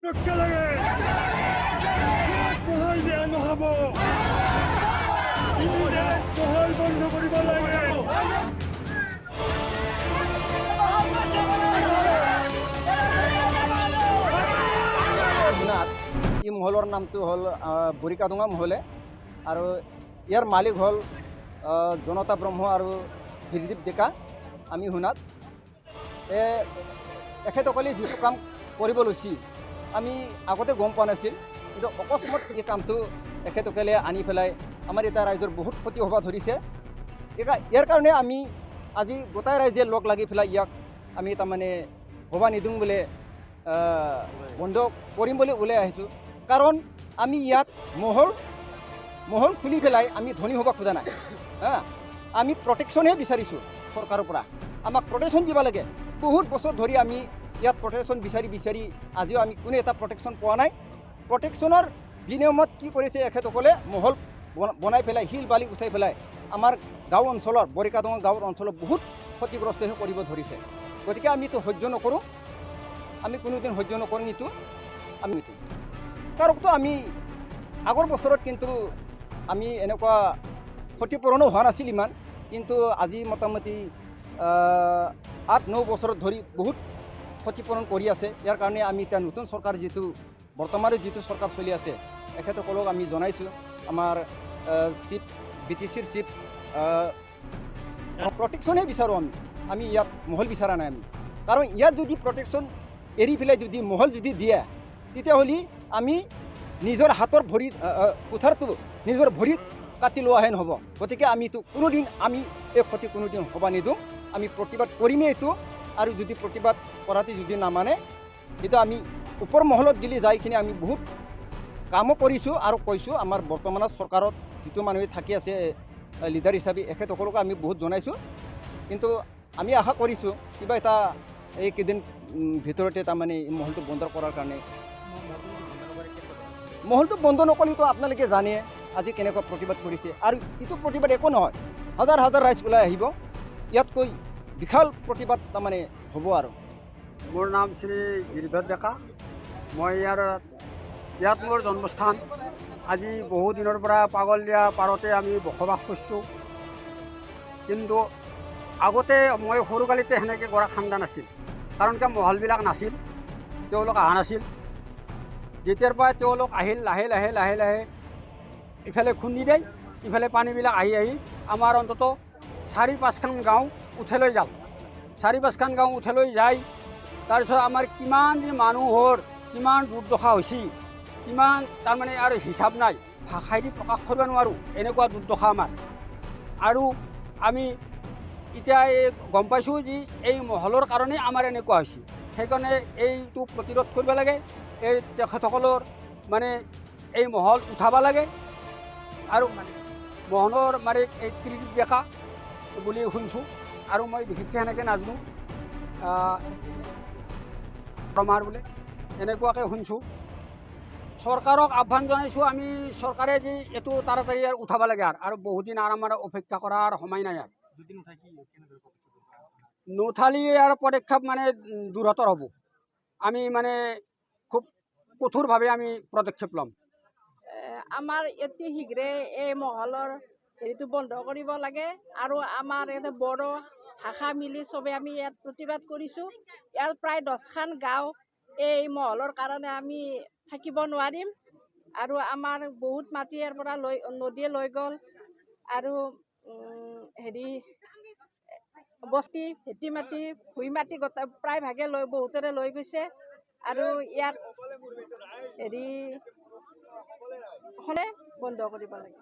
ই মহলৰ নামটো হ'ল বৰিকাডোঙা মহলে আৰু ইয়াৰ মালিক হ'ল জনতা ব্ৰহ্ম আৰু হিৰদীপ ডেকা। আমি শুনাত এখেতসকলে যিটো কাম কৰিব লৈছিল আমি আগতে গম পোৱা নাছিল, কিন্তু অকস্মাত এই কামটো এখেতসকলে আনি পেলাই আমাৰ এটা ৰাইজৰ বহুত ক্ষতি হ'ব ধৰিছে। ইয়াৰ কাৰণে আমি আজি গোটাই ৰাইজে লগ লাগি পেলাই ইয়াক আমি তাৰমানে হ'ব নিদিওঁ বোলে বন্ধ কৰিম বুলি ওলাই আহিছোঁ। কাৰণ আমি ইয়াত মহল খুলি পেলাই আমি ধনী হ'ব খোজা নাই। আমি প্ৰটেকশ্যনহে বিচাৰিছোঁ চৰকাৰৰ পৰা। আমাক প্ৰটেকশ্যন দিব লাগে। বহুত বছৰ ধৰি আমি ইয়াত প্ৰটেকশ্যন বিচাৰি আজিও আমি কোনো এটা প্ৰটেকশ্যন পোৱা নাই। প্ৰটেকশ্যনৰ বিনিময়ত কি কৰিছে এখেতসকলে মহল বনাই পেলাই শিল বালি উঠাই পেলাই আমাৰ গাঁও অঞ্চলৰ বৰিকাডোঙা গাঁৱৰ অঞ্চলত বহুত ক্ষতিগ্ৰস্ত কৰিব ধৰিছে। গতিকে আমিতো সহ্য নকৰোঁ, আমি কোনোদিন সহ্য নকৰোঁ নিতো আমি কাৰণতো আমি আগৰ বছৰত কিন্তু আমি এনেকুৱা ক্ষতিপূৰণো হোৱা নাছিল ইমান, কিন্তু আজি মোটামুটি 8-9 বছৰত ধৰি বহুত ক্ষতিপূৰণ কৰি আছে। ইয়াৰ কাৰণে আমি এতিয়া নতুন চৰকাৰ যিটো বৰ্তমানে যিটো চৰকাৰ চলি আছে এখেতসকলক আমি জনাইছোঁ আমাৰ চিফ BTCৰ চিফ প্ৰটেকশ্যনহে বিচাৰোঁ আমি ইয়াত মহল বিচৰা নাই আমি। কাৰণ ইয়াত যদি প্ৰটেকশ্যন এৰি পেলাই যদি মহল যদি দিয়ে তেতিয়াহ'লে আমি নিজৰ হাতৰ ভৰিত কুঠাৰটো নিজৰ ভৰিত কাটি লোৱাহে নহ'ব। গতিকে আমিতো কোনোদিন আমি এই ক্ষতি কোনোদিন হ'ব নিদিওঁ। আমি প্ৰতিবাদ কৰিমেই এইটো, আৰু যদি প্ৰতিবাদ কৰাতে যদি নামানে তেতিয়া আমি ওপৰ মহলত গেলি যাইখিনি আমি বহুত কামো কৰিছোঁ আৰু কৈছোঁ। আমাৰ বৰ্তমানৰ চৰকাৰত যিটো মানুহে থাকি আছে লিডাৰ হিচাপে এখেতসকলকো আমি বহুত জনাইছোঁ, কিন্তু আমি আশা কৰিছোঁ কিবা এটা এইকেইদিন ভিতৰতে তাৰমানে মহলটো বন্ধ কৰাৰ কাৰণে। মহলটো বন্ধ নকৰিলেতো আপোনালোকে জানে আজি কেনেকুৱা প্ৰতিবাদ কৰিছে, আৰু এইটো প্ৰতিবাদ একো নহয়, হাজাৰ হাজাৰ ৰাইজ ওলাই আহিব, ইয়াতকৈ বিশাল প্ৰতিবাদ তাৰমানে হ'ব। আৰু মোৰ নাম শ্ৰী গিৰিধৰ ডেকা। মই ইয়াত মোৰ জন্মস্থান। আজি বহু দিনৰ পৰা পাগলীয়া পাৰতে আমি বসবাস কৰিছোঁ, কিন্তু আগতে মই সৰুকালিতে সেনেকৈ গৰা খান্দা নাছিল, কাৰণ কিয় মহলবিলাক নাছিল, তেওঁলোক অহা নাছিল। যেতিয়াৰ পৰা তেওঁলোক আহিল লাহে লাহে ইফালে খুন্দি দিয়ে, ইফালে পানীবিলাক আহি আমাৰ অন্তত 4-5খন গাঁও উঠেলৈ যাওঁ। 4-5খন গাঁও উঠেলৈ যায়। তাৰপিছত আমাৰ কিমান যে মানুহৰ কিমান দুৰ্দশা হৈছে, কিমান তাৰমানে আৰু হিচাপ নাই, ভাষাইদি প্ৰকাশ কৰিব নোৱাৰোঁ, এনেকুৱা দুৰ্দশা আমাৰ। আৰু আমি এতিয়া গম পাইছোঁ যে এই মহলৰ কাৰণেই আমাৰ এনেকুৱা হৈছে। সেইকাৰণে এইটো প্ৰতিৰোধ কৰিব লাগে। এই তেখেতসকলৰ মানে এই মহল উঠাব লাগে। আৰু মহলৰ এই ত্ৰিদীপ ডেকা বুলি শুনিছোঁ, আৰু মই বিশেষকৈ সেনেকৈ নাজানো, প্ৰমাৰ বোলে এনেকুৱাকৈ শুনিছোঁ। চৰকাৰক আহ্বান জনাইছোঁ আমি, চৰকাৰে যে এইটো তাড়াতাড়ি উঠাব লাগে আৰু বহুদিন আমাৰ অপেক্ষা কৰাৰ সময় নাই। নুঠালি ইয়াৰ পদক্ষেপ দূৰতৰ হ'ব। আমি খুব কঠোৰভাৱে আমি পদক্ষেপ ল'ম। আমাৰ অতি শীঘ্ৰে এই মহলৰ হেৰিটো বন্ধ কৰিব লাগে, আৰু আমাৰ ইয়াতে বড়ো ভাষা মিলি চবে আমি ইয়াত প্ৰতিবাদ কৰিছোঁ। ইয়াৰ প্ৰায় 10খন গাঁও এই মহলৰ কাৰণে আমি থাকিব নোৱাৰিম, আৰু আমাৰ বহুত মাটি ইয়াৰ পৰা নদীয়ে লৈ গ'ল, আৰু বস্তি ভেটি মাটি ভুই মাটি গোটেই প্ৰায় ভাগে বহুতৰে লৈ গৈছে, আৰু ইয়াত বন্ধ কৰিব লাগে।